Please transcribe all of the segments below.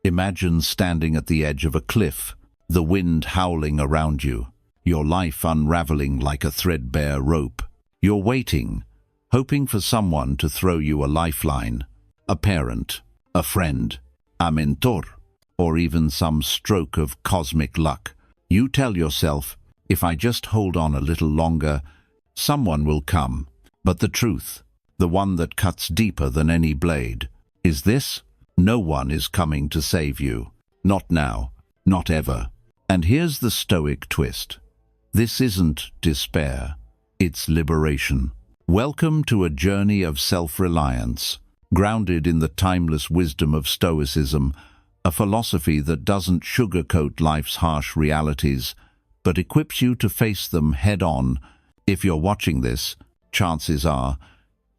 Imagine standing at the edge of a cliff, the wind howling around you, your life unraveling like a threadbare rope. You're waiting, hoping for someone to throw you a lifeline, a parent, a friend, a mentor, or even some stroke of cosmic luck. You tell yourself, if I just hold on a little longer, someone will come. But the truth, the one that cuts deeper than any blade, is this: no one is coming to save you. Not now, not ever. And here's the Stoic twist. This isn't despair, it's liberation. Welcome to a journey of self-reliance, grounded in the timeless wisdom of Stoicism, a philosophy that doesn't sugarcoat life's harsh realities, but equips you to face them head-on. If you're watching this, chances are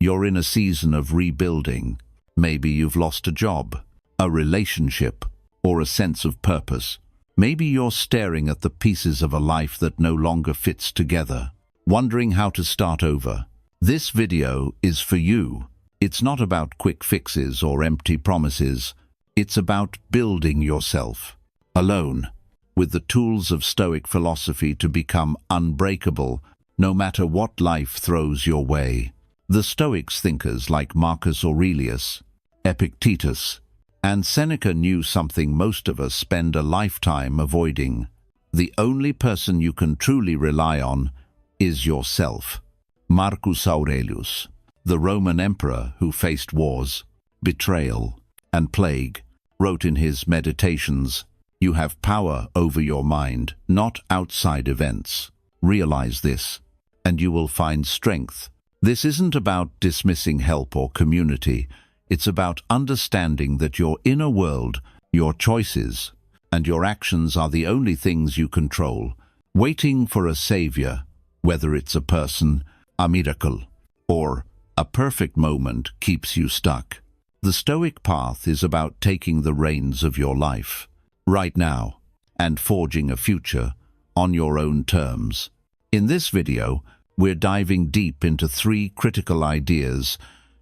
you're in a season of rebuilding. Maybe you've lost a job, a relationship, or a sense of purpose. Maybe you're staring at the pieces of a life that no longer fits together, wondering how to start over. This video is for you. It's not about quick fixes or empty promises. It's about building yourself, alone, with the tools of Stoic philosophy to become unbreakable, no matter what life throws your way. The Stoics thinkers like Marcus Aurelius, Epictetus, and Seneca knew something most of us spend a lifetime avoiding. The only person you can truly rely on is yourself. Marcus Aurelius, the Roman emperor who faced wars, betrayal, and plague, wrote in his Meditations, "You have power over your mind, not outside events. Realize this, and you will find strength." This isn't about dismissing help or community. It's about understanding that your inner world, your choices, and your actions are the only things you control. Waiting for a savior, whether it's a person, a miracle, or a perfect moment, keeps you stuck. The Stoic path is about taking the reins of your life, right now, and forging a future on your own terms. In this video, we're diving deep into 3 critical ideas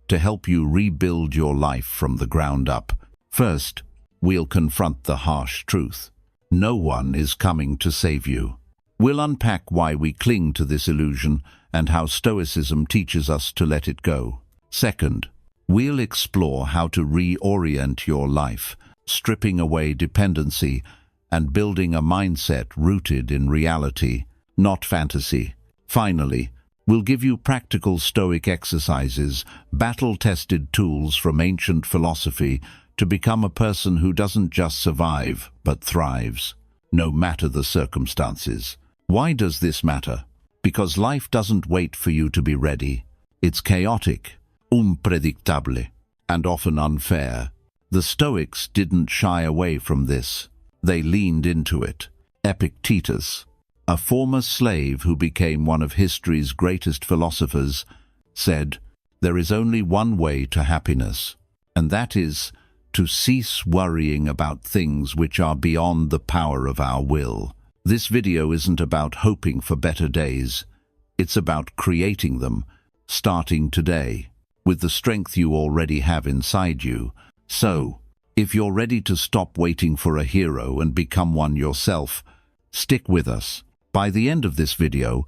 to help you rebuild your life from the ground up. First, we'll confront the harsh truth. No one is coming to save you. We'll unpack why we cling to this illusion and how Stoicism teaches us to let it go. Second, we'll explore how to reorient your life, stripping away dependency and building a mindset rooted in reality, not fantasy. Finally, we'll give you practical Stoic exercises, battle-tested tools from ancient philosophy to become a person who doesn't just survive, but thrives, no matter the circumstances. Why does this matter? Because life doesn't wait for you to be ready. It's chaotic, unpredictable, and often unfair. The Stoics didn't shy away from this. They leaned into it. Epictetus, a former slave who became one of history's greatest philosophers, said, "There is only one way to happiness, and that is to cease worrying about things which are beyond the power of our will." This video isn't about hoping for better days. It's about creating them, starting today, with the strength you already have inside you. So, if you're ready to stop waiting for a hero and become one yourself, stick with us. By the end of this video,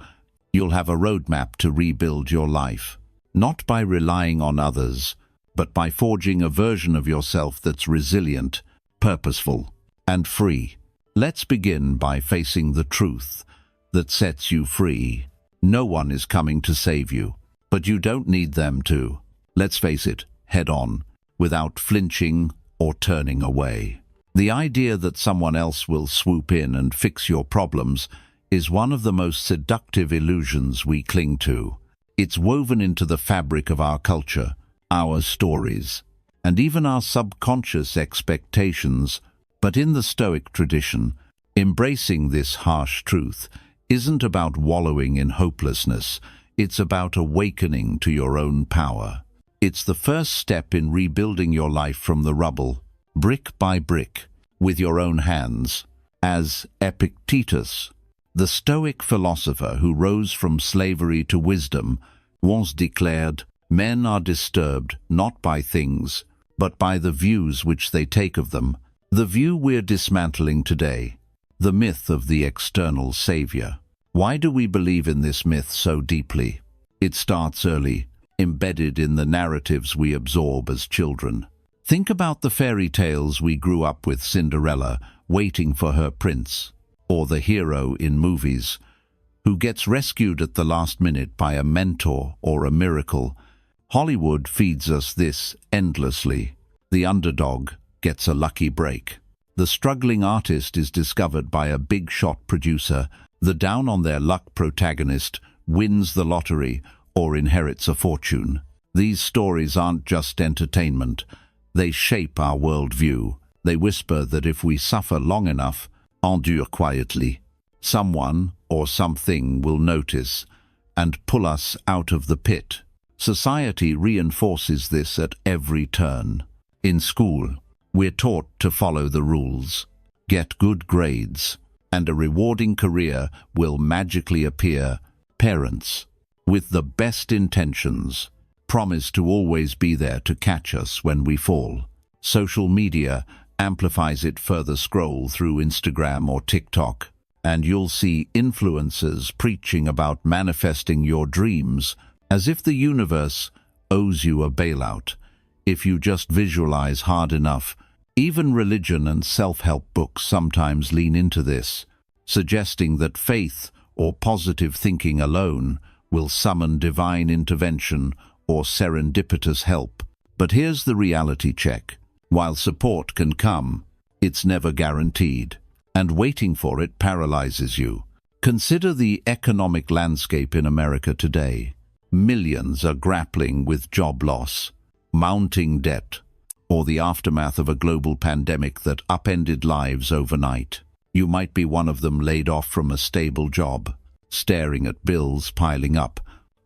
you'll have a roadmap to rebuild your life, not by relying on others, but by forging a version of yourself that's resilient, purposeful, and free. Let's begin by facing the truth that sets you free. No one is coming to save you, but you don't need them to. Let's face it, head on, without flinching or turning away. The idea that someone else will swoop in and fix your problems is one of the most seductive illusions we cling to. It's woven into the fabric of our culture, our stories, and even our subconscious expectations. But in the Stoic tradition, embracing this harsh truth isn't about wallowing in hopelessness. It's about awakening to your own power. It's the first step in rebuilding your life from the rubble, brick by brick, with your own hands. As Epictetus, the Stoic philosopher who rose from slavery to wisdom, once declared, "Men are disturbed not by things, but by the views which they take of them." The view we're dismantling today, the myth of the external savior. Why do we believe in this myth so deeply? It starts early, embedded in the narratives we absorb as children. Think about the fairy tales we grew up with: Cinderella waiting for her prince, or the hero in movies who gets rescued at the last minute by a mentor or a miracle. Hollywood feeds us this endlessly. The underdog gets a lucky break. The struggling artist is discovered by a big-shot producer. The down-on-their-luck protagonist wins the lottery or inherits a fortune. These stories aren't just entertainment. They shape our worldview. They whisper that if we suffer long enough, endure quietly, someone or something will notice and pull us out of the pit. Society reinforces this at every turn. In school, we're taught to follow the rules, get good grades, and a rewarding career will magically appear. Parents, with the best intentions, promise to always be there to catch us when we fall. Social media amplifies it further. Scroll through Instagram or TikTok, and you'll see influencers preaching about manifesting your dreams as if the universe owes you a bailout if you just visualize hard enough. Even religion and self-help books sometimes lean into this, suggesting that faith or positive thinking alone will summon divine intervention or serendipitous help. But here's the reality check. While support can come, it's never guaranteed, and waiting for it paralyzes you. Consider the economic landscape in America today. Millions are grappling with job loss, mounting debt, or the aftermath of a global pandemic that upended lives overnight. You might be one of them, laid off from a stable job, staring at bills piling up,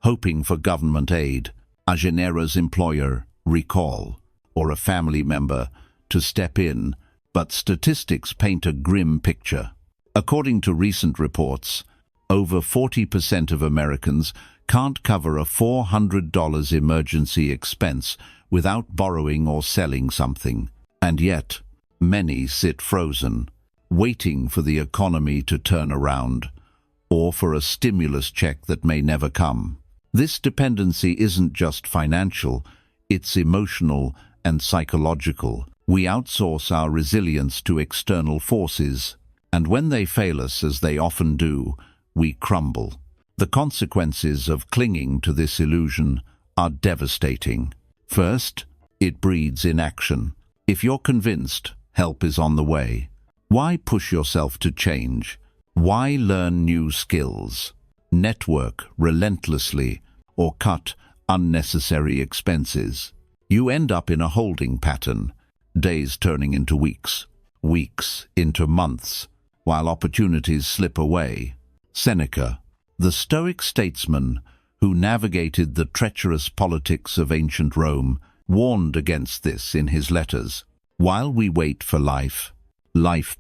hoping for government aid, a generous employer recall, or a family member to step in, but statistics paint a grim picture. According to recent reports, over 40% of Americans can't cover a $400 emergency expense without borrowing or selling something. And yet, many sit frozen, waiting for the economy to turn around, or for a stimulus check that may never come. This dependency isn't just financial, it's emotional and psychological. We outsource our resilience to external forces, and when they fail us, as they often do, we crumble. The consequences of clinging to this illusion are devastating. First, it breeds inaction. If you're convinced help is on the way, why push yourself to change? Why learn new skills, network relentlessly, or cut unnecessary expenses? You end up in a holding pattern, days turning into weeks, weeks into months, while opportunities slip away. Seneca, the Stoic statesman who navigated the treacherous politics of ancient Rome, warned against this in his letters. While we wait for life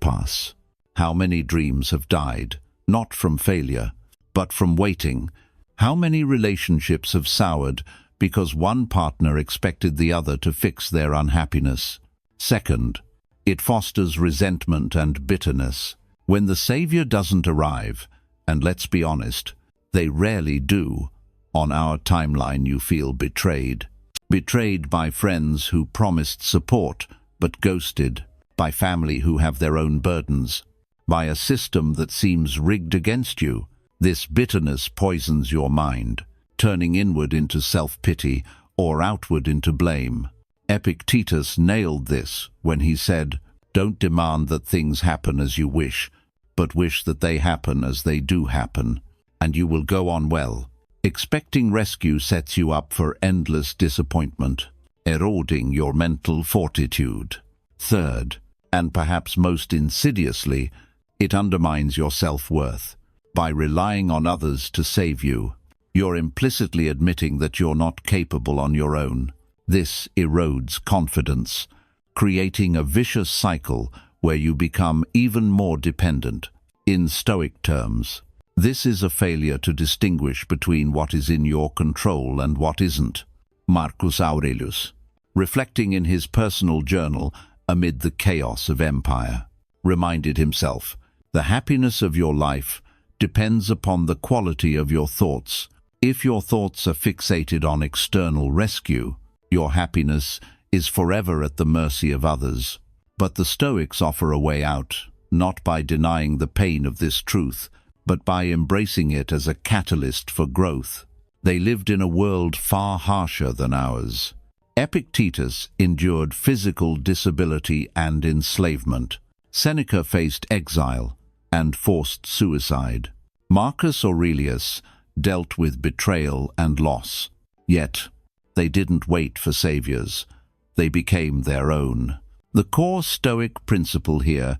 pass. How many dreams have died, not from failure, but from waiting? How many relationships have soured because one partner expected the other to fix their unhappiness? Second, it fosters resentment and bitterness. When the savior doesn't arrive, and let's be honest, they rarely do, on our timeline you feel betrayed. Betrayed by friends who promised support but ghosted, by family who have their own burdens, by a system that seems rigged against you. This bitterness poisons your mind, turning inward into self-pity or outward into blame. Epictetus nailed this when he said, "Don't demand that things happen as you wish, but wish that they happen as they do happen, and you will go on well." Expecting rescue sets you up for endless disappointment, eroding your mental fortitude. Third, and perhaps most insidiously, it undermines your self-worth. By relying on others to save you, you're implicitly admitting that you're not capable on your own. This erodes confidence, creating a vicious cycle where you become even more dependent. In Stoic terms, this is a failure to distinguish between what is in your control and what isn't. Marcus Aurelius, reflecting in his personal journal amid the chaos of empire, reminded himself, the happiness of your life depends upon the quality of your thoughts. If your thoughts are fixated on external rescue, your happiness is forever at the mercy of others. But the Stoics offer a way out, not by denying the pain of this truth, but by embracing it as a catalyst for growth. They lived in a world far harsher than ours. Epictetus endured physical disability and enslavement. Seneca faced exile and forced suicide. Marcus Aurelius dealt with betrayal and loss. Yet, they didn't wait for saviors. They became their own. The core Stoic principle here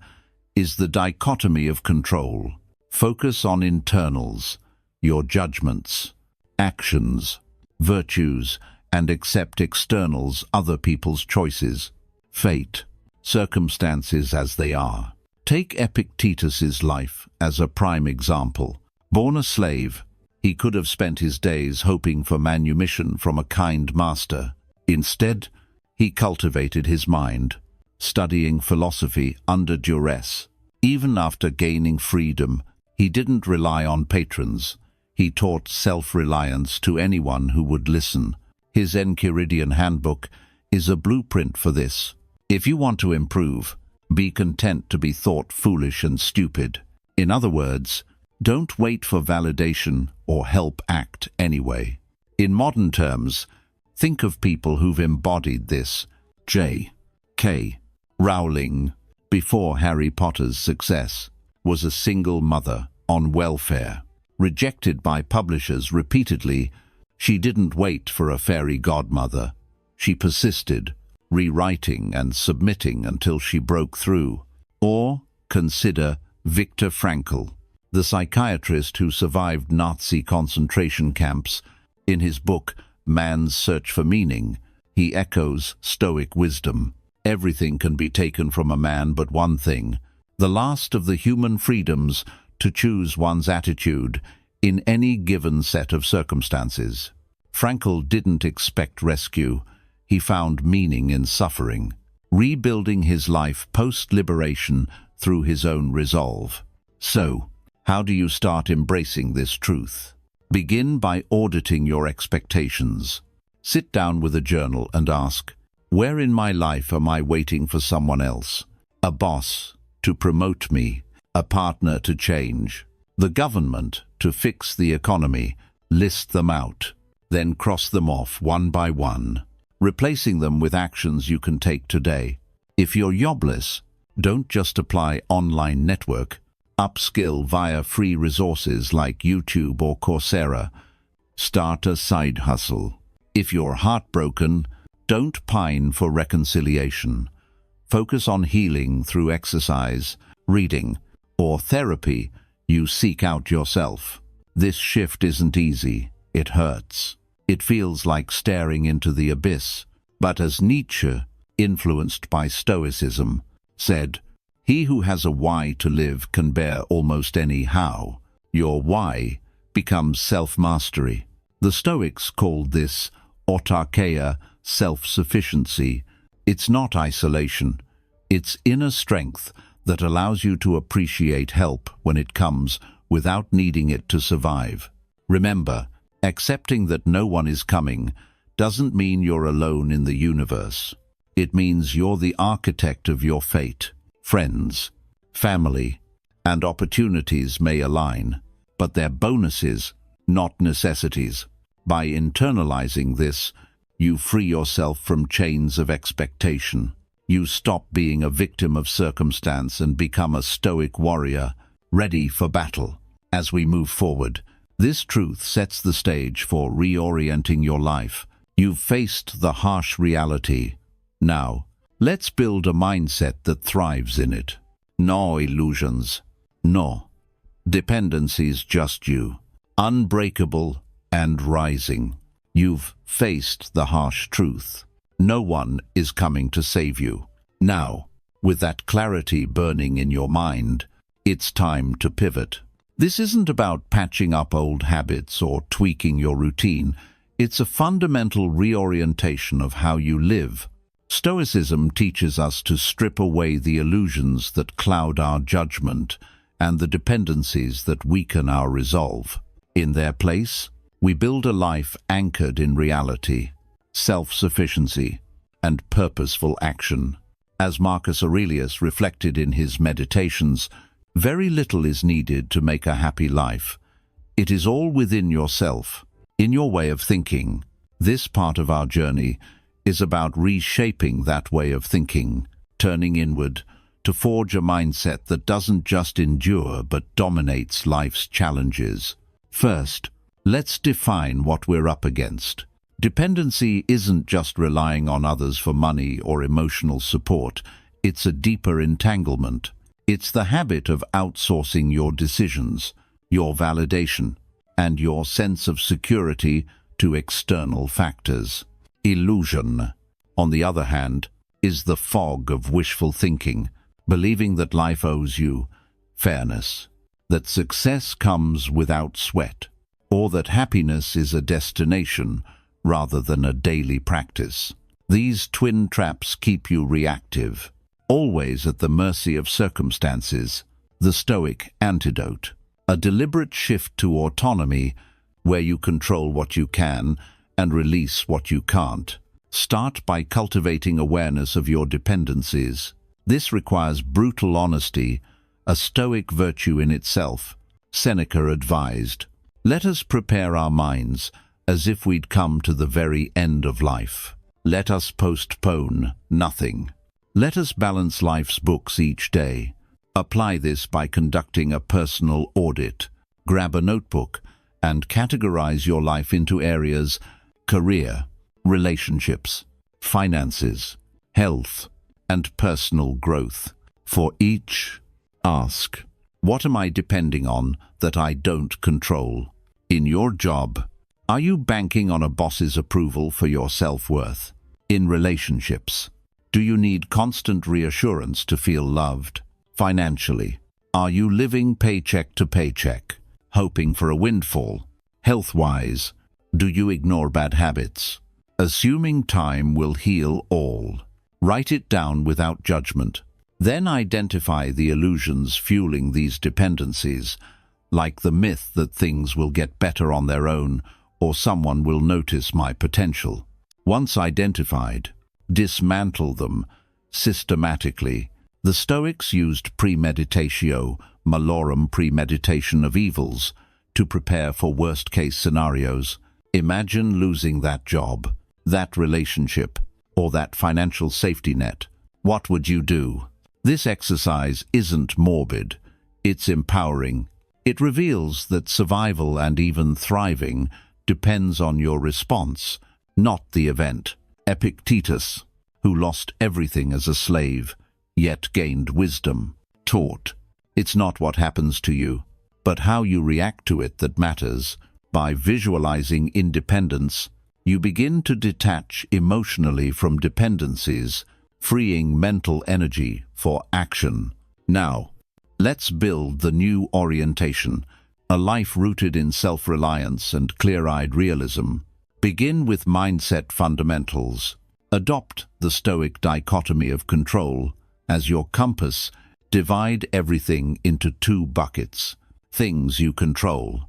is the dichotomy of control. Focus on internals, your judgments, actions, virtues, and accept externals, other people's choices, fate, circumstances as they are. Take Epictetus's life as a prime example. Born a slave, he could have spent his days hoping for manumission from a kind master. Instead, he cultivated his mind, studying philosophy under duress. Even after gaining freedom, he didn't rely on patrons. He taught self-reliance to anyone who would listen. His Enchiridion handbook is a blueprint for this. If you want to improve, be content to be thought foolish and stupid. In other words, don't wait for validation or help, act anyway. In modern terms, think of people who've embodied this. J.K. Rowling, before Harry Potter's success, was a single mother on welfare. Rejected by publishers repeatedly, she didn't wait for a fairy godmother. She persisted, rewriting and submitting until she broke through. Or consider Viktor Frankl, the psychiatrist who survived Nazi concentration camps. In his book, Man's Search for Meaning, he echoes Stoic wisdom. Everything can be taken from a man but one thing, the last of the human freedoms to choose one's attitude in any given set of circumstances. Frankl didn't expect rescue. He found meaning in suffering, rebuilding his life post-liberation through his own resolve. So, how do you start embracing this truth? Begin by auditing your expectations. Sit down with a journal and ask, where in my life am I waiting for someone else? A boss to promote me, a partner to change, the government to fix the economy. List them out, then cross them off one by one, replacing them with actions you can take today. If you're jobless, don't just apply online network. Upskill via free resources like YouTube or Coursera. Start a side hustle. If you're heartbroken, don't pine for reconciliation. Focus on healing through exercise, reading, or therapy. You seek out yourself. This shift isn't easy. It hurts. It feels like staring into the abyss. But as Nietzsche, influenced by Stoicism, said, he who has a why to live can bear almost any how. Your why becomes self-mastery. The Stoics called this autarkeia, self-sufficiency. It's not isolation. It's inner strength that allows you to appreciate help when it comes without needing it to survive. Remember, accepting that no one is coming doesn't mean you're alone in the universe. It means you're the architect of your fate. Friends, family, and opportunities may align, but they're bonuses, not necessities. By internalizing this, you free yourself from chains of expectation. You stop being a victim of circumstance and become a stoic warrior, ready for battle. As we move forward, this truth sets the stage for reorienting your life. You've faced the harsh reality. Now, let's build a mindset that thrives in it. No illusions. No dependencies, just you. Unbreakable and rising. You've faced the harsh truth. No one is coming to save you. Now, with that clarity burning in your mind, it's time to pivot. This isn't about patching up old habits or tweaking your routine. It's a fundamental reorientation of how you live. Stoicism teaches us to strip away the illusions that cloud our judgment and the dependencies that weaken our resolve. In their place, we build a life anchored in reality, self-sufficiency, and purposeful action. As Marcus Aurelius reflected in his Meditations, very little is needed to make a happy life. It is all within yourself, in your way of thinking. This part of our journey is about reshaping that way of thinking, turning inward to forge a mindset that doesn't just endure but dominates life's challenges. First, let's define what we're up against. Dependency isn't just relying on others for money or emotional support. It's a deeper entanglement. It's the habit of outsourcing your decisions, your validation, and your sense of security to external factors. Illusion, on the other hand, is the fog of wishful thinking, believing that life owes you fairness, that success comes without sweat, or that happiness is a destination rather than a daily practice. These twin traps keep you reactive, always at the mercy of circumstances. The Stoic antidote, a deliberate shift to autonomy where you control what you can and release what you can't. Start by cultivating awareness of your dependencies. This requires brutal honesty, a Stoic virtue in itself. Seneca advised, "Let us prepare our minds as if we'd come to the very end of life. Let us postpone nothing. Let us balance life's books each day." Apply this by conducting a personal audit. Grab a notebook and categorize your life into areas: career, relationships, finances, health, and personal growth. For each, ask, what am I depending on that I don't control? In your job, are you banking on a boss's approval for your self-worth? In relationships, do you need constant reassurance to feel loved? Financially, are you living paycheck to paycheck, hoping for a windfall? Health-wise, do you ignore bad habits, assuming time will heal all? Write it down without judgment. Then identify the illusions fueling these dependencies, like the myth that things will get better on their own or someone will notice my potential. Once identified, dismantle them systematically. The Stoics used premeditatio malorum, premeditation of evils, to prepare for worst-case scenarios. Imagine losing that job, that relationship, or that financial safety net. What would you do? This exercise isn't morbid, it's empowering. It reveals that survival and even thriving depends on your response, not the event. Epictetus, who lost everything as a slave, yet gained wisdom, taught, it's not what happens to you, but how you react to it that matters. By visualizing independence, you begin to detach emotionally from dependencies, freeing mental energy for action. Now, let's build the new orientation, a life rooted in self-reliance and clear-eyed realism. Begin with mindset fundamentals. Adopt the Stoic dichotomy of control. As your compass, divide everything into two buckets: things you control,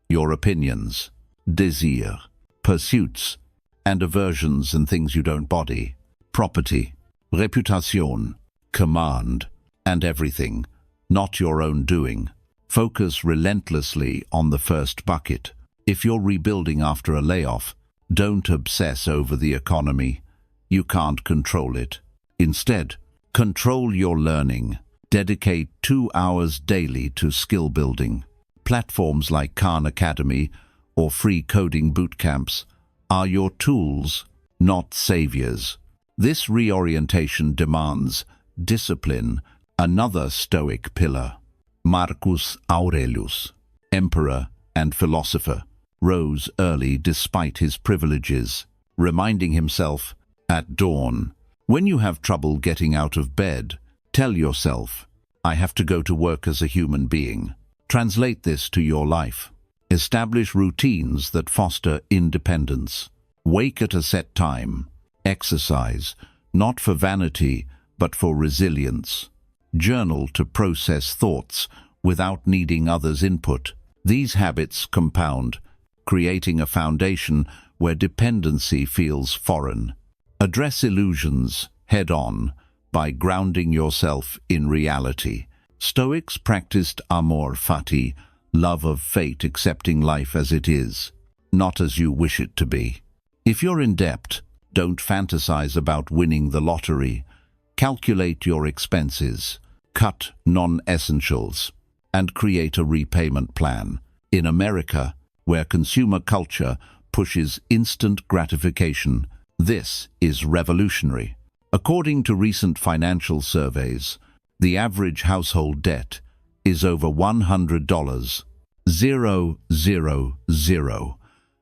your opinions, desire, pursuits, and aversions and things you don't body, property, reputation, command, and everything, not your own doing. Focus relentlessly on the first bucket. If you're rebuilding after a layoff, don't obsess over the economy. You can't control it. Instead, control your learning. Dedicate 2 hours daily to skill building. Platforms like Khan Academy or free coding boot camps are your tools, not saviors. This reorientation demands discipline, another Stoic pillar. Marcus Aurelius, emperor and philosopher, rose early despite his privileges, reminding himself, at dawn, when you have trouble getting out of bed, tell yourself, I have to go to work as a human being. Translate this to your life. Establish routines that foster independence. Wake at a set time. Exercise. not for vanity, but for resilience. Journal to process thoughts without needing others' input. These habits compound, creating a foundation where dependency feels foreign. Address illusions head-on by grounding yourself in reality. Stoics practiced amor fati, love of fate, accepting life as it is, not as you wish it to be. If you're in debt, don't fantasize about winning the lottery. Calculate your expenses, cut non-essentials, and create a repayment plan. In America, where consumer culture pushes instant gratification, this is revolutionary. According to recent financial surveys, the average household debt is over $100, 000,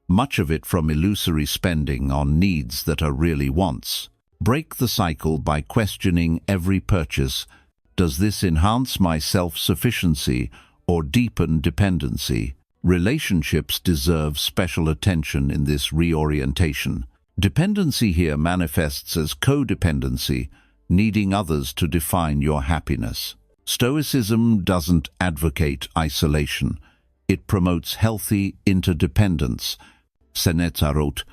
much of it from illusory spending on needs that are really wants. Break the cycle by questioning every purchase. Does this enhance my self-sufficiency or deepen dependency? Relationships deserve special attention in this reorientation. Dependency here manifests as codependency, needing others to define your happiness. Stoicism doesn't advocate isolation. It promotes healthy interdependence. Seneca wrote,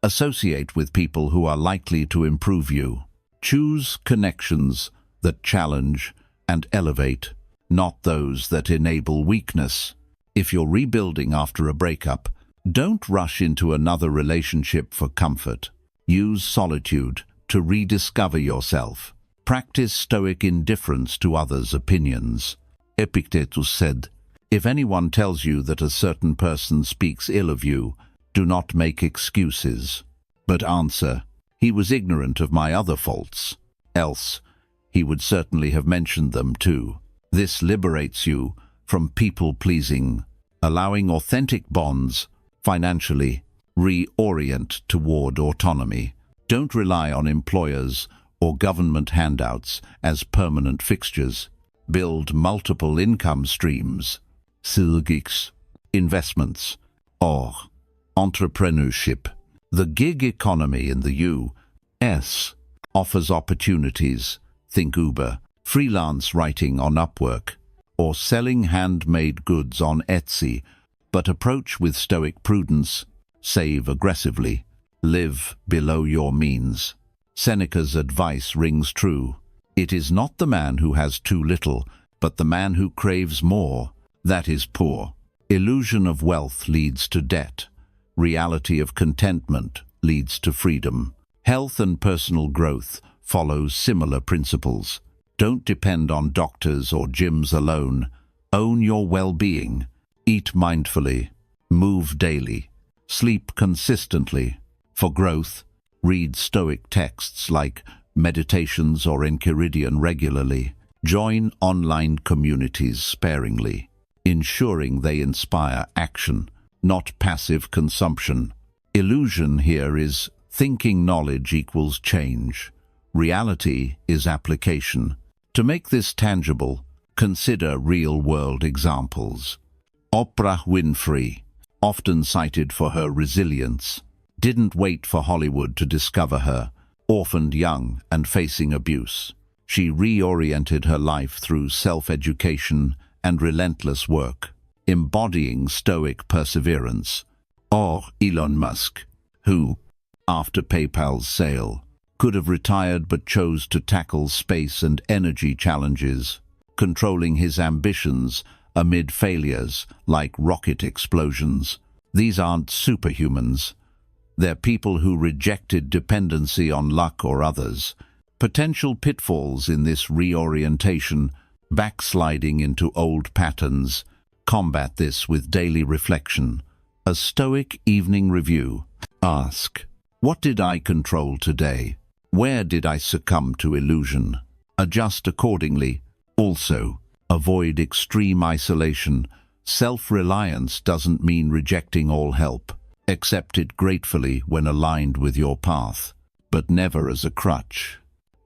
"Associate with people who are likely to improve you. Choose connections that challenge and elevate, not those that enable weakness." If you're rebuilding after a breakup, don't rush into another relationship for comfort. Use solitude to rediscover yourself. Practice stoic indifference to others' opinions. Epictetus said, "If anyone tells you that a certain person speaks ill of you, do not make excuses, but answer, 'He was ignorant of my other faults,' else he would certainly have mentioned them too." This liberates you from people-pleasing, allowing authentic bonds. Financially, reorient toward autonomy. Don't rely on employers or government handouts as permanent fixtures. Build multiple income streams, Stoics, investments, or entrepreneurship. The gig economy in the U.S. offers opportunities. Think Uber, freelance writing on Upwork, or selling handmade goods on Etsy, but approach with stoic prudence. Save aggressively. Live below your means. Seneca's advice rings true. It is not the man who has too little, but the man who craves more, that is poor. Illusion of wealth leads to debt. Reality of contentment leads to freedom. Health and personal growth follows similar principles. Don't depend on doctors or gyms alone. Own your well-being. Eat mindfully. Move daily. Sleep consistently. For growth, read Stoic texts like Meditations or Enchiridion regularly. Join online communities sparingly, ensuring they inspire action, not passive consumption. Illusion here is thinking knowledge equals change. Reality is application. To make this tangible, consider real-world examples. Oprah Winfrey, often cited for her resilience, didn't wait for Hollywood to discover her. Orphaned young and facing abuse, she reoriented her life through self-education and relentless work, embodying stoic perseverance. Or Elon Musk, who, after PayPal's sale, could have retired but chose to tackle space and energy challenges, controlling his ambitions amid failures like rocket explosions. These aren't superhumans. They're people who rejected dependency on luck or others. Potential pitfalls in this reorientation: backsliding into old patterns. Combat this with daily reflection. A stoic evening review. Ask, what did I control today? Where did I succumb to illusion? Adjust accordingly. Also, avoid extreme isolation. Self-reliance doesn't mean rejecting all help. Accept it gratefully when aligned with your path, but never as a crutch.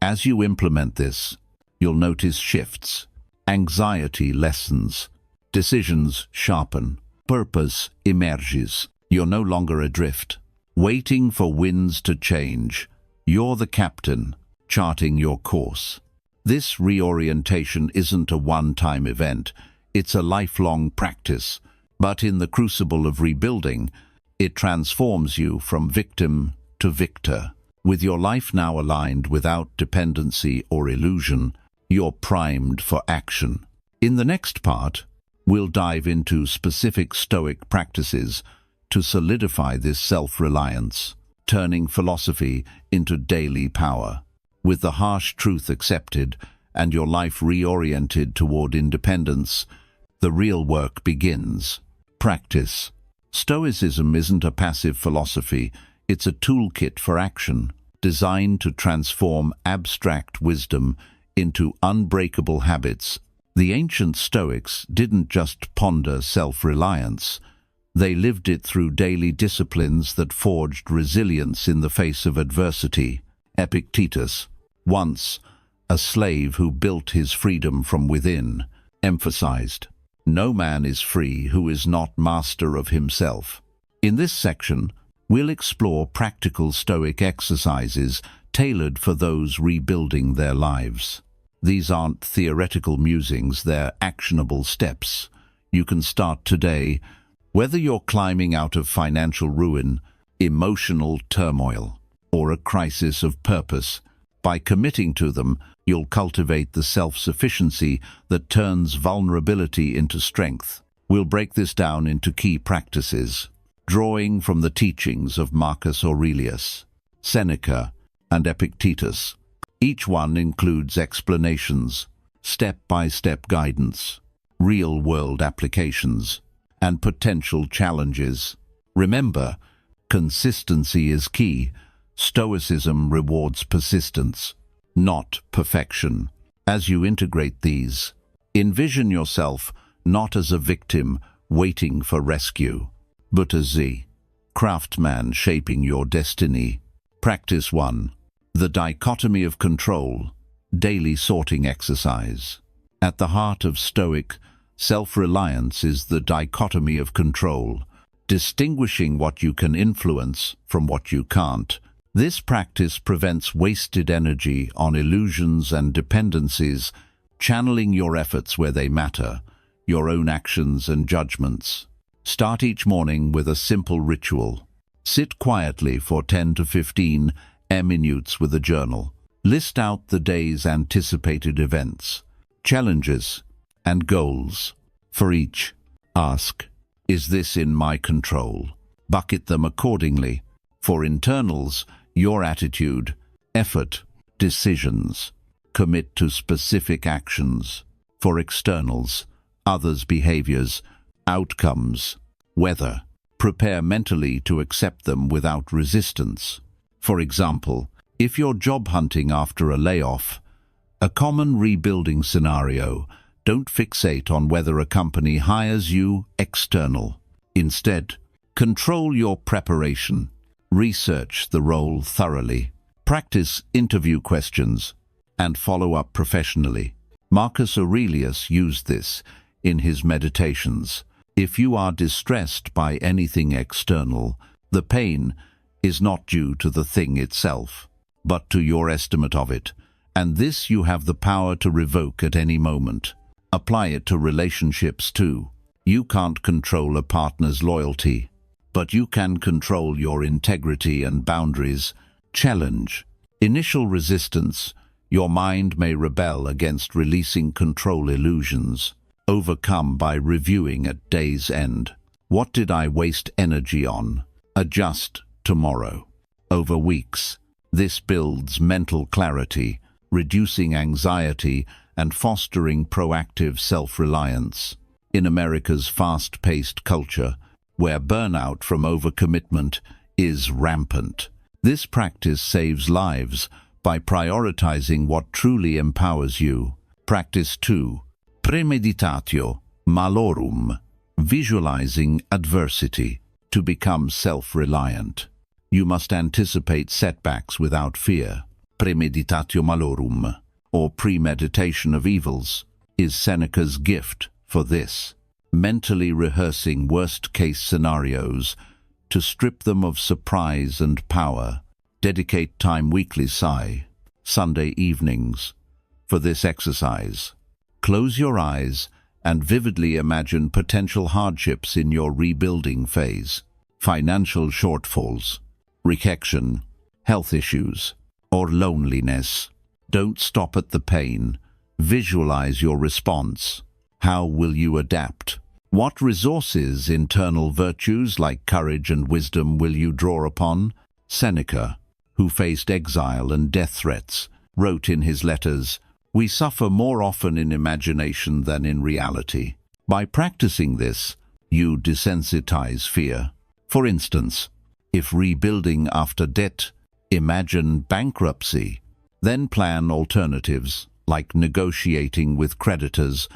As you implement this, you'll notice shifts. Anxiety lessens. Decisions sharpen. Purpose emerges. You're no longer adrift, waiting for winds to change. You're the captain, charting your course. This reorientation isn't a one-time event, it's a lifelong practice, but in the crucible of rebuilding, it transforms you from victim to victor. With your life now aligned without dependency or illusion, you're primed for action. In the next part, we'll dive into specific Stoic practices to solidify this self-reliance, turning philosophy into daily power. With the harsh truth accepted and your life reoriented toward independence, the real work begins. Practice. Stoicism isn't a passive philosophy, it's a toolkit for action, designed to transform abstract wisdom into unbreakable habits. The ancient Stoics didn't just ponder self-reliance, they lived it through daily disciplines that forged resilience in the face of adversity. Epictetus, once a slave who built his freedom from within, emphasized, "No man is free who is not master of himself." In this section, we'll explore practical Stoic exercises tailored for those rebuilding their lives. These aren't theoretical musings, they're actionable steps. You can start today, whether you're climbing out of financial ruin, emotional turmoil, or a crisis of purpose. By committing to them, you'll cultivate the self-sufficiency that turns vulnerability into strength. We'll break this down into key practices, drawing from the teachings of Marcus Aurelius, Seneca, and Epictetus. Each one includes explanations, step-by-step guidance, real-world applications, and potential challenges. Remember, consistency is key. Stoicism rewards persistence, not perfection. As you integrate these, envision yourself not as a victim waiting for rescue, but as a craftsman shaping your destiny. Practice 1. The dichotomy of control, daily sorting exercise. At the heart of Stoic self-reliance is the dichotomy of control, distinguishing what you can influence from what you can't. This practice prevents wasted energy on illusions and dependencies, channeling your efforts where they matter, your own actions and judgments. Start each morning with a simple ritual. Sit quietly for 10 to 15 minutes with a journal. List out the day's anticipated events, challenges, and goals. For each, ask, "Is this in my control?" Bucket them accordingly. For internals, your attitude, effort, decisions. Commit to specific actions. For externals, others' behaviors, outcomes, weather. Prepare mentally to accept them without resistance. For example, if you're job hunting after a layoff, a common rebuilding scenario, don't fixate on whether a company hires you external. Instead, control your preparation. Research the role thoroughly. Practice interview questions and follow up professionally. Marcus Aurelius used this in his meditations. If you are distressed by anything external, the pain is not due to the thing itself, but to your estimate of it, and this you have the power to revoke at any moment. Apply it to relationships too. You can't control a partner's loyalty, but you can control your integrity and boundaries. Challenge. Initial resistance. Your mind may rebel against releasing control illusions. Overcome by reviewing at day's end. What did I waste energy on? Adjust tomorrow. Over weeks, this builds mental clarity, reducing anxiety and fostering proactive self-reliance. In America's fast-paced culture, where burnout from overcommitment is rampant, this practice saves lives by prioritizing what truly empowers you. Practice 2. Premeditatio malorum. Visualizing adversity. To become self-reliant, you must anticipate setbacks without fear. Premeditatio malorum, or premeditation of evils, is Seneca's gift for this. Mentally rehearsing worst-case scenarios to strip them of surprise and power. Dedicate time weekly. Sunday evenings. For this exercise, close your eyes and vividly imagine potential hardships in your rebuilding phase. Financial shortfalls, rejection, health issues, or loneliness. Don't stop at the pain. Visualize your response. How will you adapt? What resources, internal virtues like courage and wisdom will you draw upon? Seneca, who faced exile and death threats, wrote in his letters, "We suffer more often in imagination than in reality." By practicing this, you desensitize fear. For instance, if rebuilding after debt, imagine bankruptcy. Then plan alternatives like negotiating with creditors,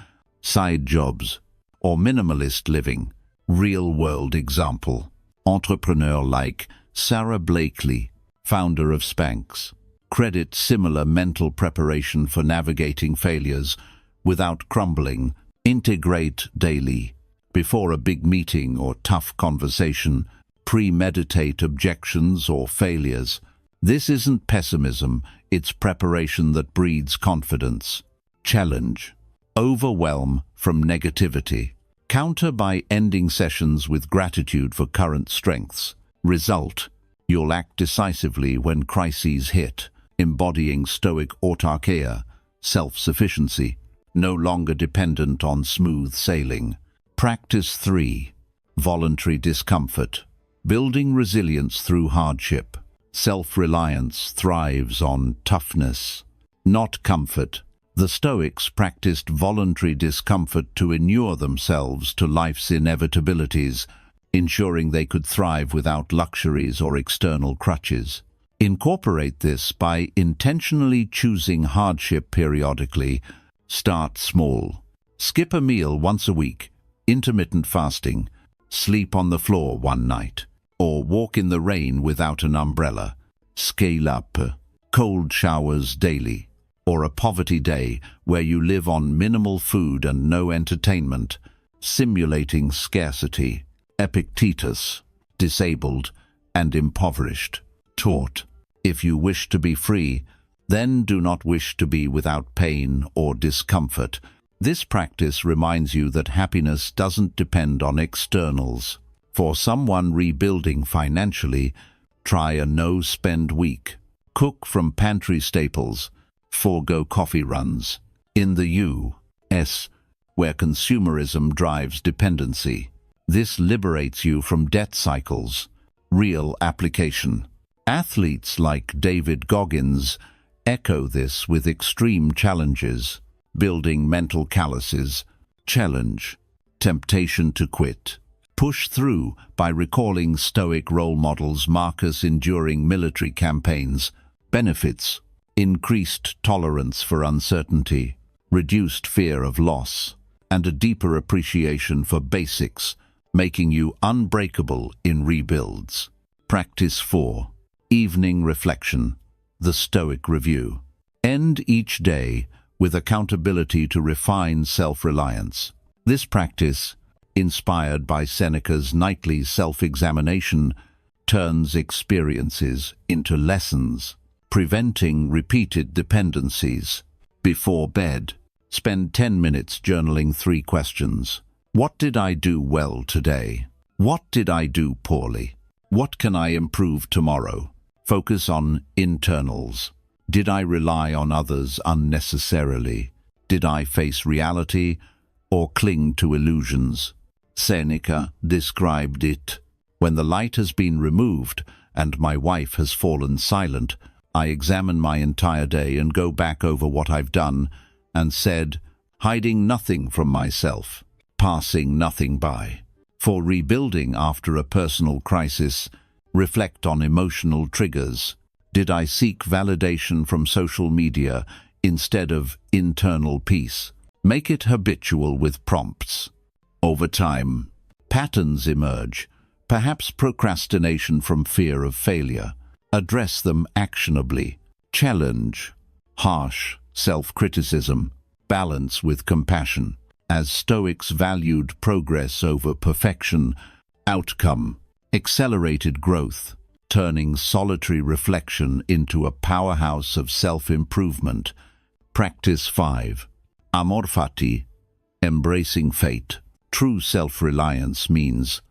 side jobs, or minimalist living. Real-world example. Entrepreneur like Sarah Blakely, founder of Spanx, credit similar mental preparation for navigating failures without crumbling. Integrate daily. Before a big meeting or tough conversation, premeditate objections or failures. This isn't pessimism, it's preparation that breeds confidence. Challenge. Overwhelm from negativity. Counter by ending sessions with gratitude for current strengths. Result. You'll act decisively when crises hit, embodying Stoic autarkia, self-sufficiency, no longer dependent on smooth sailing. Practice 3. Voluntary discomfort. Building resilience through hardship. Self-reliance thrives on toughness, not comfort. The Stoics practiced voluntary discomfort to inure themselves to life's inevitabilities, ensuring they could thrive without luxuries or external crutches. Incorporate this by intentionally choosing hardship periodically. Start small. Skip a meal once a week, intermittent fasting, sleep on the floor one night, or walk in the rain without an umbrella. Scale up. Cold showers daily, or a poverty day where you live on minimal food and no entertainment, simulating scarcity. Epictetus, disabled and impoverished, taught, if you wish to be free, then do not wish to be without pain or discomfort. This practice reminds you that happiness doesn't depend on externals. For someone rebuilding financially, try a no-spend week. Cook from pantry staples. Forego coffee runs. In the U.S., where consumerism drives dependency, this liberates you from debt cycles. Real application. Athletes like David Goggins echo this with extreme challenges. Building mental calluses. Challenge. Temptation to quit. Push through by recalling Stoic role models Marcus enduring military campaigns. Benefits. Increased tolerance for uncertainty, reduced fear of loss, and a deeper appreciation for basics, making you unbreakable in rebuilds. Practice 4. Evening reflection. The Stoic review. End each day with accountability to refine self-reliance. This practice, inspired by Seneca's nightly self-examination, turns experiences into lessons, preventing repeated dependencies. Before bed, spend 10 minutes journaling 3 questions. What did I do well today? What did I do poorly? What can I improve tomorrow? Focus on internals. Did I rely on others unnecessarily? Did I face reality or cling to illusions? Seneca described it. When the light has been removed and my wife has fallen silent, I examine my entire day and go back over what I've done and said, hiding nothing from myself, passing nothing by. For rebuilding after a personal crisis, reflect on emotional triggers. Did I seek validation from social media instead of internal peace? Make it habitual with prompts. Over time, patterns emerge, perhaps procrastination from fear of failure. Address them actionably. Challenge. Harsh self-criticism. Balance with compassion. As Stoics valued progress over perfection, outcome, accelerated growth. turning solitary reflection into a powerhouse of self-improvement. Practice 5. Amor fati, embracing fate. True self-reliance means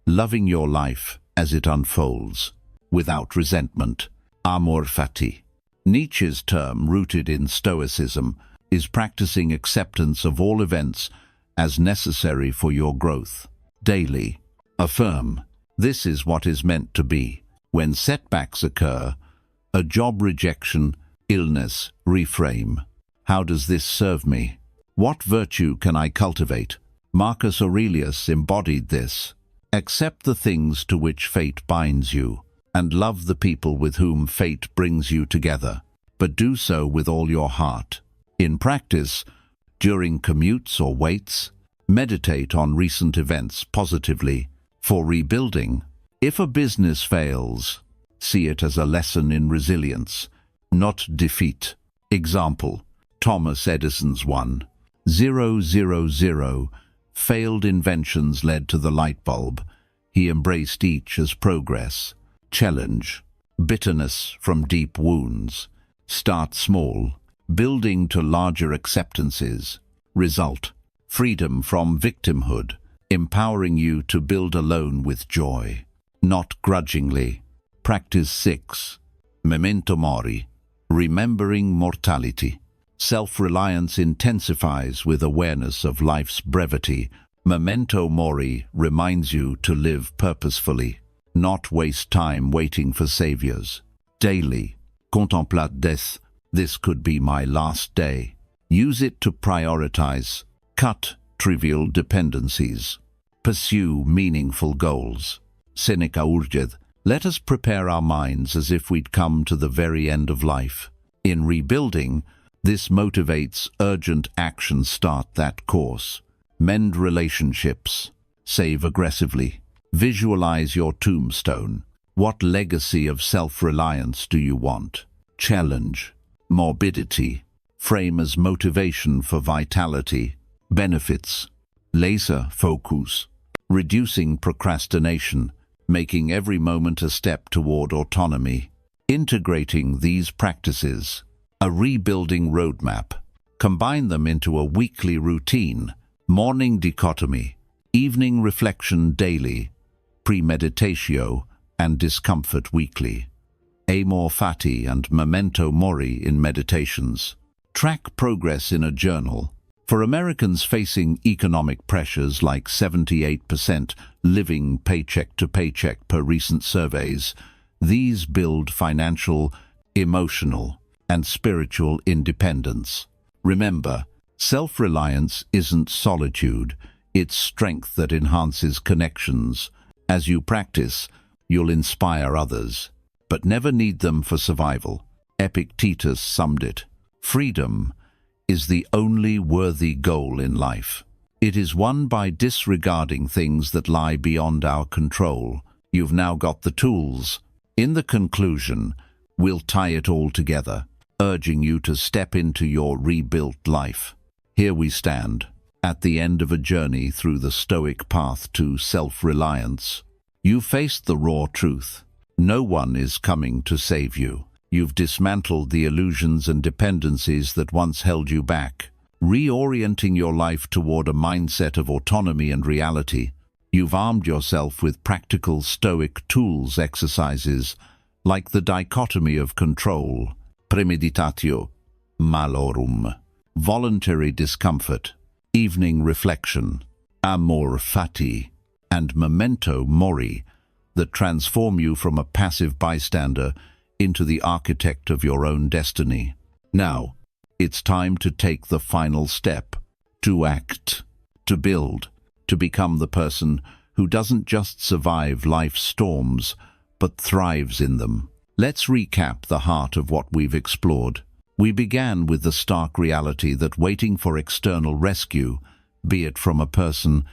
loving your life as it unfolds, without resentment. Amor fati. Nietzsche's term, rooted in Stoicism, is practicing acceptance of all events as necessary for your growth. Daily. Affirm, this is what is meant to be. When setbacks occur, a job rejection, illness, reframe. How does this serve me? What virtue can I cultivate? Marcus Aurelius embodied this. Accept the things to which fate binds you, and love the people with whom fate brings you together, but do so with all your heart. In practice, during commutes or waits, meditate on recent events positively. For rebuilding, if a business fails, see it as a lesson in resilience, not defeat. Example, Thomas Edison's 1,000 failed inventions led to the light bulb. He embraced each as progress. Challenge, bitterness from deep wounds. Start small, building to larger acceptances. Result, freedom from victimhood, empowering you to build alone with joy, not grudgingly. Practice 6. Memento mori, remembering mortality. Self-reliance intensifies with awareness of life's brevity. Memento mori reminds you to live purposefully, not waste time waiting for saviors. Daily. Contemplate death. This could be my last day. Use it to prioritize. Cut trivial dependencies. Pursue meaningful goals. Seneca urgeth, let us prepare our minds as if we'd come to the very end of life. In rebuilding, this motivates urgent action. Start that course. Mend relationships. Save aggressively. Visualize your tombstone. What legacy of self-reliance do you want? Challenge. Morbidity. Frame as motivation for vitality. Benefits. Laser focus. Reducing procrastination, making every moment a step toward autonomy. Integrating these practices. A rebuilding roadmap. Combine them into a weekly routine. Morning dichotomy. Evening reflection daily. Premeditatio and discomfort weekly. Amor fati and memento mori in meditations. Track progress in a journal. For Americans facing economic pressures like 78% living paycheck to paycheck per recent surveys, these build financial, emotional, and spiritual independence. Remember, self-reliance isn't solitude, it's strength that enhances connections. As you practice, you'll inspire others, but never need them for survival. Epictetus summed it. Freedom is the only worthy goal in life. It is won by disregarding things that lie beyond our control. You've now got the tools. In the conclusion, we'll tie it all together, urging you to step into your rebuilt life. Here we stand, at the end of a journey through the Stoic path to self-reliance. You've faced the raw truth. No one is coming to save you. You've dismantled the illusions and dependencies that once held you back, reorienting your life toward a mindset of autonomy and reality. You've armed yourself with practical Stoic tools, exercises, like the dichotomy of control, premeditatio, malorum, voluntary discomfort, evening reflection, amor fati, and memento mori, that transform you from a passive bystander into the architect of your own destiny. Now, it's time to take the final step, to act, to build, to become the person who doesn't just survive life's storms, but thrives in them. Let's recap the heart of what we've explored. We began with the stark reality that waiting for external rescue, be it from a person,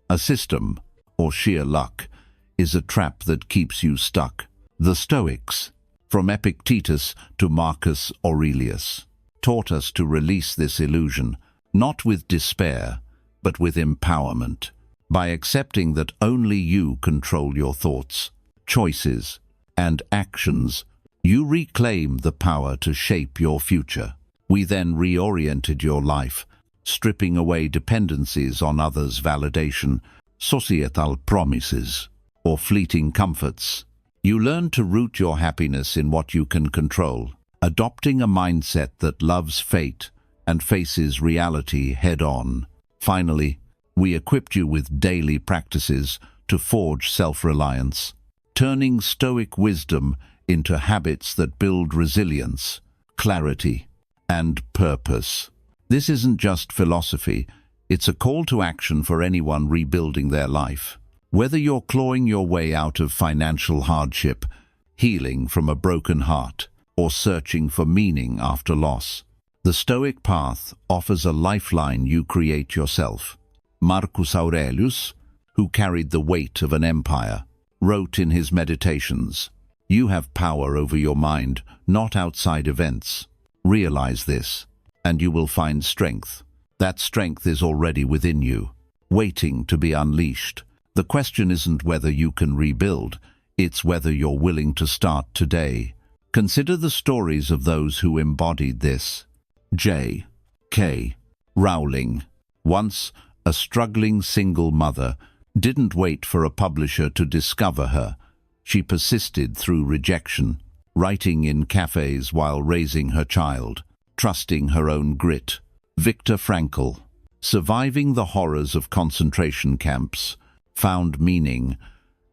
a system, or sheer luck, is a trap that keeps you stuck. The Stoics, from Epictetus to Marcus Aurelius, taught us to release this illusion, not with despair, but with empowerment, by accepting that only you control your thoughts, choices, and actions, you reclaim the power to shape your future. We then reoriented your life, stripping away dependencies on others' validation, societal promises, or fleeting comforts. You learn to root your happiness in what you can control, adopting a mindset that loves fate and faces reality head-on. Finally, we equipped you with daily practices to forge self-reliance, turning Stoic wisdom into habits that build resilience, clarity, and purpose. This isn't just philosophy, it's a call to action for anyone rebuilding their life. Whether you're clawing your way out of financial hardship, healing from a broken heart, or searching for meaning after loss, the Stoic path offers a lifeline you create yourself. Marcus Aurelius, who carried the weight of an empire, wrote in his Meditations, "You have power over your mind, not outside events. Realize this, and you will find strength. That strength is already within you, waiting to be unleashed. The question isn't whether you can rebuild, it's whether you're willing to start today." Consider the stories of those who embodied this. J.K. Rowling, once a struggling single mother, didn't wait for a publisher to discover her. She persisted through rejection, writing in cafes while raising her child, trusting her own grit. Viktor Frankl, surviving the horrors of concentration camps, found meaning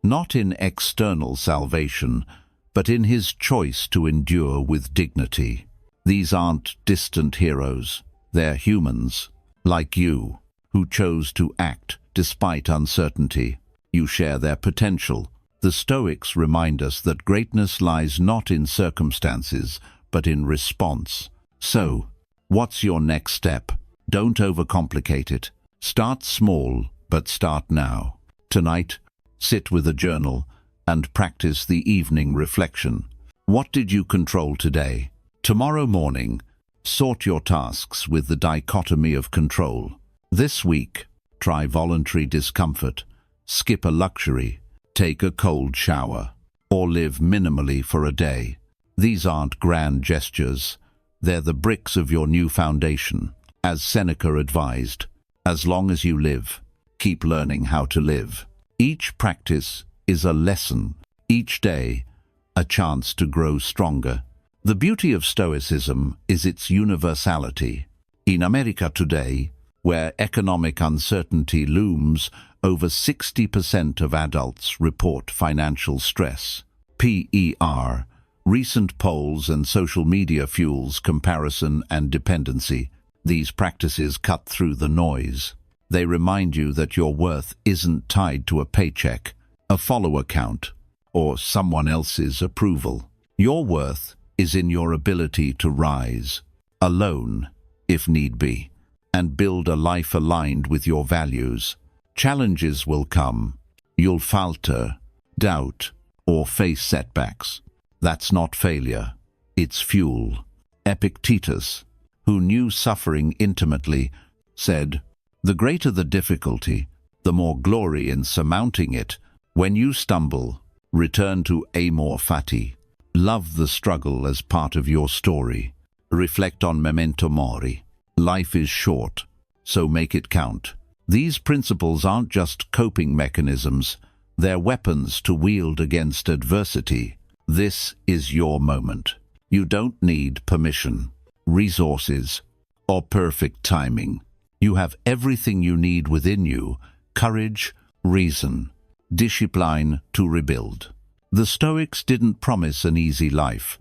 not in external salvation, but in his choice to endure with dignity. These aren't distant heroes, they're humans, like you, who chose to act despite uncertainty. You share their potential. The Stoics remind us that greatness lies not in circumstances, but in response. So, what's your next step? Don't overcomplicate it. Start small, but start now. Tonight, sit with a journal and practice the evening reflection. What did you control today? Tomorrow morning, sort your tasks with the dichotomy of control. This week, try voluntary discomfort, skip a luxury, take a cold shower, or live minimally for a day. These aren't grand gestures, they're the bricks of your new foundation. As Seneca advised, as long as you live, keep learning how to live. Each practice is a lesson, each day a chance to grow stronger. The beauty of Stoicism is its universality. In America today, where economic uncertainty looms, over 60% of adults report financial stress. PER, recent polls and social media fuels comparison and dependency. These practices cut through the noise. They remind you that your worth isn't tied to a paycheck, a follower count, or someone else's approval. Your worth is in your ability to rise, alone, if need be, and build a life aligned with your values. Challenges will come. You'll falter, doubt, or face setbacks. That's not failure. It's fuel. Epictetus, who knew suffering intimately, said, "The greater the difficulty, the more glory in surmounting it. When you stumble, return to amor fati. Love the struggle as part of your story. Reflect on memento mori. Life is short, so make it count." These principles aren't just coping mechanisms, they're weapons to wield against adversity. This is your moment. You don't need permission, resources, or perfect timing. You have everything you need within you: courage, reason, discipline to rebuild. The Stoics didn't promise an easy life.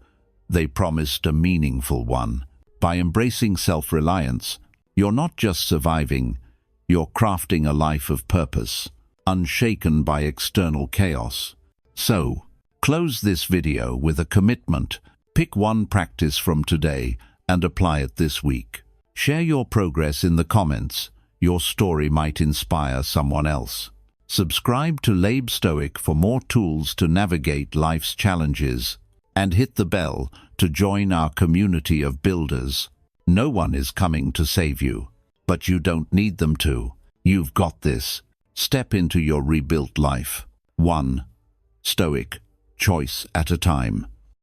They promised a meaningful one. By embracing self-reliance, you're not just surviving, you're crafting a life of purpose, unshaken by external chaos. So, close this video with a commitment. Pick one practice from today and apply it this week. Share your progress in the comments. Your story might inspire someone else. Subscribe to LABE Stoic for more tools to navigate life's challenges, and hit the bell to join our community of builders. No one is coming to save you, but you don't need them to. You've got this. Step into your rebuilt life. 1. Stoic. choice at a time.